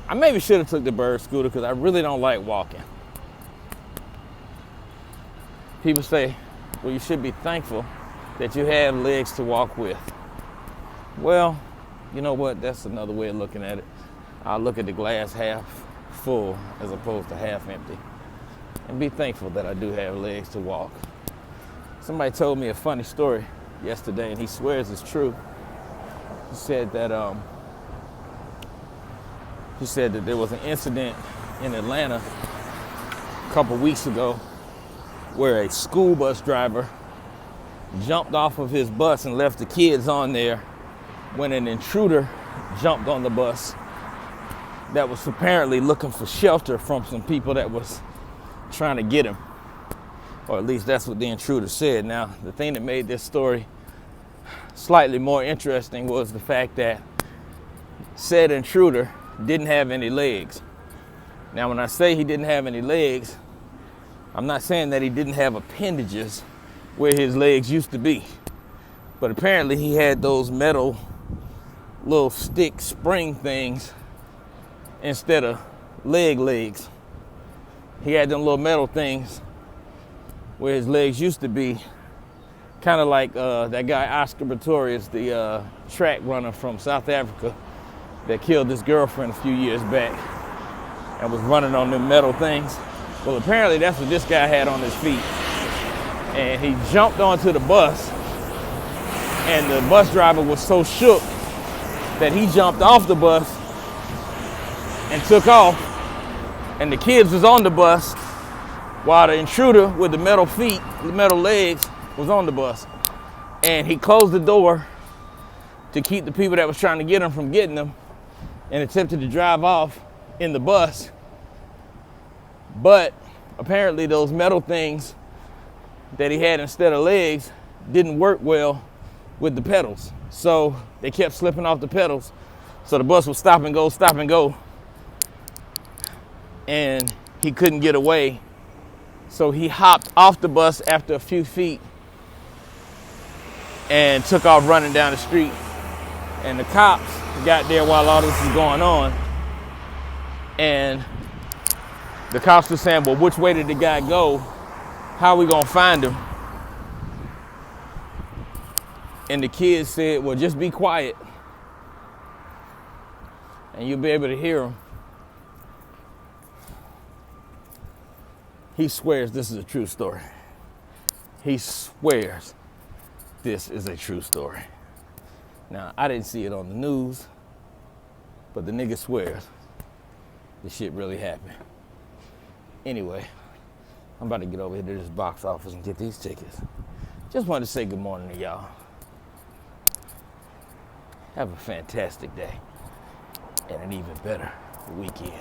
I maybe should have took the bird scooter because I really don't like walking. People say, well, you should be thankful that you have legs to walk with. Well, you know what? That's another way of looking at it. I'll look at the glass half full as opposed to half empty. And be thankful that I do have legs to walk. Somebody told me a funny story yesterday, and he swears it's true. He said that there was an incident in Atlanta a couple weeks ago where a school bus driver jumped off of his bus and left the kids on there when an intruder jumped on the bus that was apparently looking for shelter from some people that was trying to get him. Or at least that's what the intruder said. Now, the thing that made this story slightly more interesting was the fact that said intruder didn't have any legs. Now, when I say he didn't have any legs, I'm not saying that he didn't have appendages where his legs used to be. But apparently he had those metal little stick spring things instead of legs. He had them little metal things where his legs used to be, kind of like that guy Oscar Pistorius, the track runner from South Africa that killed his girlfriend a few years back and was running on them metal things. Well, apparently that's what this guy had on his feet. And he jumped onto the bus, and the bus driver was so shook that he jumped off the bus and took off, and the kids was on the bus while the intruder with the metal feet, the metal legs, was on the bus. And he closed the door to keep the people that was trying to get him from getting them, and attempted to drive off in the bus. But apparently those metal things that he had instead of legs didn't work well with the pedals. So they kept slipping off the pedals. So the bus would stop and go. And he couldn't get away. So he hopped off the bus after a few feet and took off running down the street. And the cops got there while all this was going on. And the cops were saying, well, which way did the guy go? How are we gonna find him? And the kids said, well, just be quiet and you'll be able to hear him. He swears this is a true story. He swears this is a true story. Now, I didn't see it on the news, but the nigga swears the shit really happened. Anyway, I'm about to get over here to this box office and get these tickets. Just wanted to say good morning to y'all. Have a fantastic day and an even better weekend.